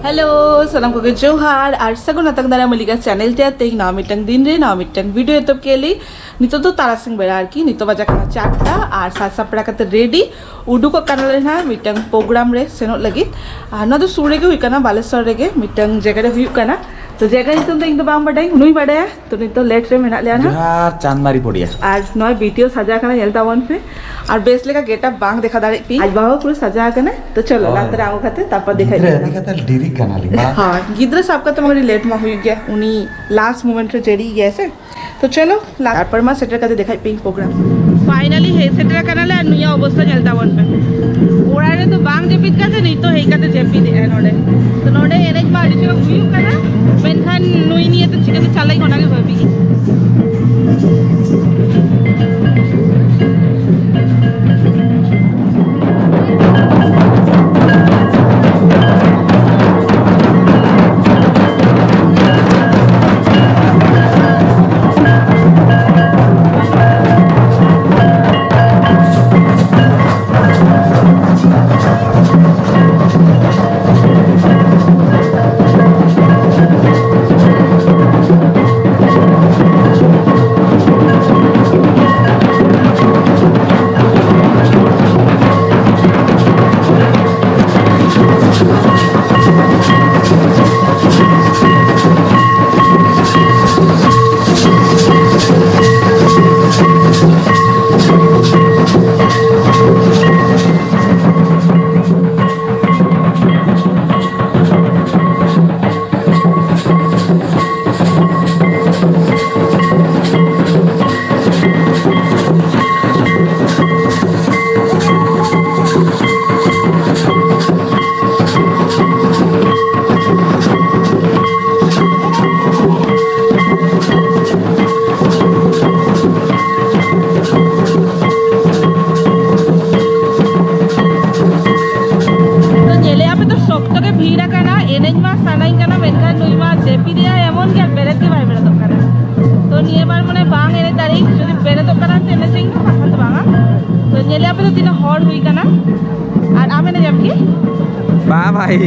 Hello सलाम को जोहार और सगुन अतक दारा मलिका चैनल ते तेई ना मिटंग दिन रे ना मिटंग वीडियो तब के लिए नितो तो तारासिंग बेड़ा आरकी नितो बजा कना चारटा और साथ सपड़ा कते रेडी उडू को कना रे ना मिटंग प्रोग्राम रे सेनो लगी और ना तो सूरे के हुई कना बालेश्वर रे के मिटंग जगह रे हुई कना तो जगह नितो तो इंदो बाम बडाई हुनुई बडाया तो नितो लेट रे मेना लेना यार चांदमारी पड़िया आज नय वीडियो सजा कना हेल्ता वन पे और बेसले का गेटअप बांग देखा दारे पी आज बाबा पूरा सजा कना तो चलो लातर आंगो खाते तापर दिखाई देखा डिरी कनाली हाँ गिद्र साहब का तो मगर लेट में हुई गया उन्हीं लास्ट मोमेंट रे जेडी गया से तो चलो लापर मा सेटर का दिखाई पिंक प्रोग्राम फाइनली हे सेटर कनाले और नुया अवस्था चलता वन पे ओरा रे तो बांग जेपित का से नहीं तो हे का जेपी दे नोडे तो नोडे एनेज बाड़ी जो हुई कना मेनखान नुई नहीं है तो चिकन तो चलाई होना के भाभी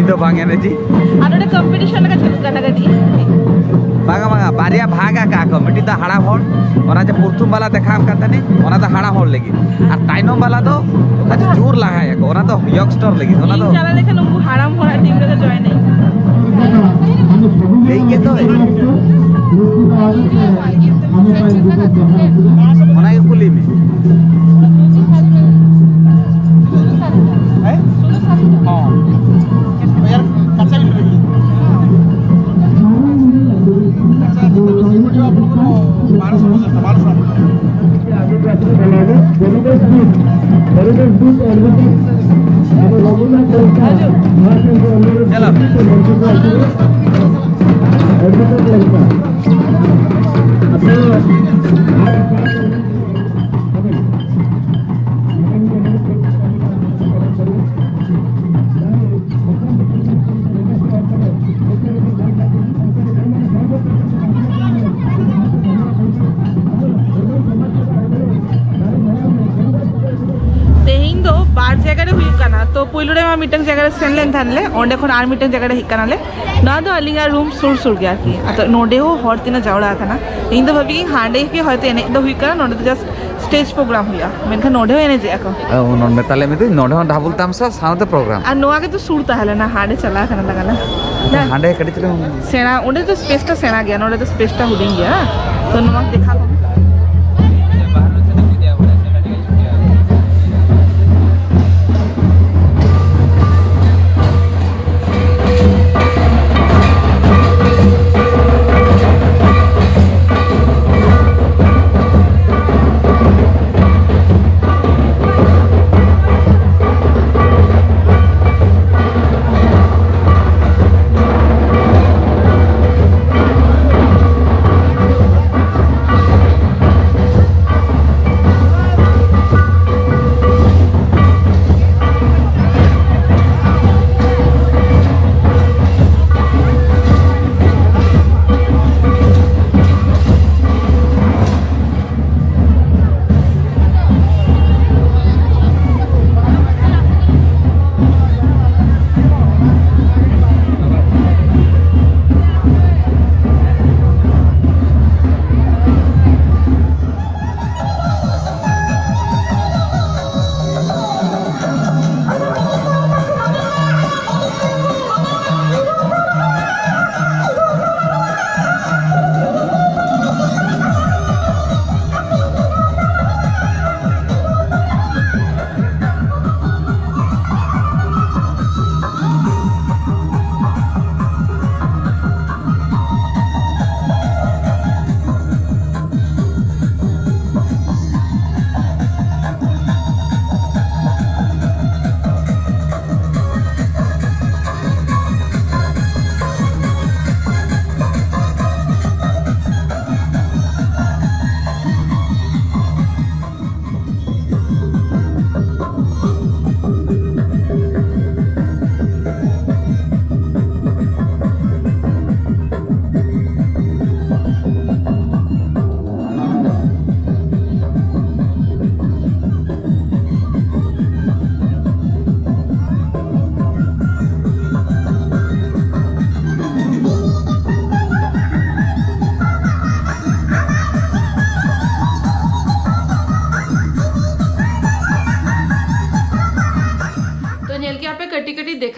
तो बांगे ने जी आरोडे कंपटीशन का चलू करना गदी बागा बागा बारिया भागा का कमिटी तो हाड़ा होड़ ओना जे प्रथम वाला देखाम करतनी ओना तो हाड़ा होड़ लगी और टाइनम वाला तो आज जोर लगाया को ओना तो यंगस्टर लगी ओना तो चला देखे नुकु हाड़ाम होड़ा टीम रे जॉइन नहीं देख के तो ओना के कुली में हां तो पुलुरे में मिटंग जगह सेन लेन थानले ओंडे खन आर मिटंग जगह हिकनाले ना तो अलिंगा रूम सुर सुर गया की तो नोडे हो हर तीन जावड़ा था ना इन तो भाभी हांडे के होते एने दो हुई करा नोडे तो जस्ट स्टेज प्रोग्राम हुआ मेनखा नोडे एने जे को नोडे ताले में तो नोडे ढाबुल तामसा साउंड प्रोग्राम आ नोआ के तो सुर ताहले ना हांडे चला खाना लगाला ना हांडे कड़ी चले सेना ओंडे तो स्पेस ता सेना गया नोडे तो स्पेस ता हुडिंग गया तो नोआ देखा लो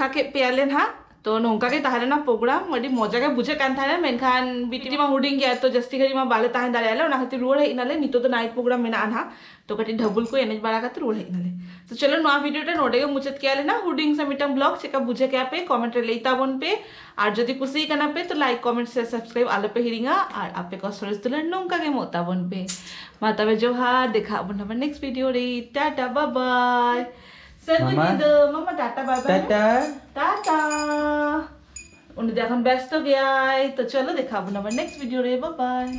देखा के पेयालेन हाँ तो नौका के ताहले ना प्रोग्राम अड़ी मजा के बुझे कान थाने मेनखान बीटी मा हुडिंग गया तो जस्ती घड़ी मा बाले ताहन दाले आले ओना खातिर रुआड़ हेज नाले नितो तो नाइट प्रोग्राम मेना आना तो कटी ढबुल को एनेज बाड़ा खातिर रुआड़ हेज नाले तो चलो नवा वीडियो टा नोडे के मुचत के आले ना हुडिंग से मिटम ब्लॉग चेका बुझे के पे कमेंट रे लेता बन पे और जदी कुसी कना पे तो लाइक कमेंट शेयर सब्सक्राइब आले पे हिरिंगा और आपे को सरेस तुलन नौका के मोता बन पे माता बे जोहार देखा बन नेक्स्ट वीडियो रे टाटा बाय बाय मामा टाटा बाय बाय टाटा उन्हें देखा व्यस्त गया तो चलो देखा नेक्स्ट वीडियो रे बाय बाय।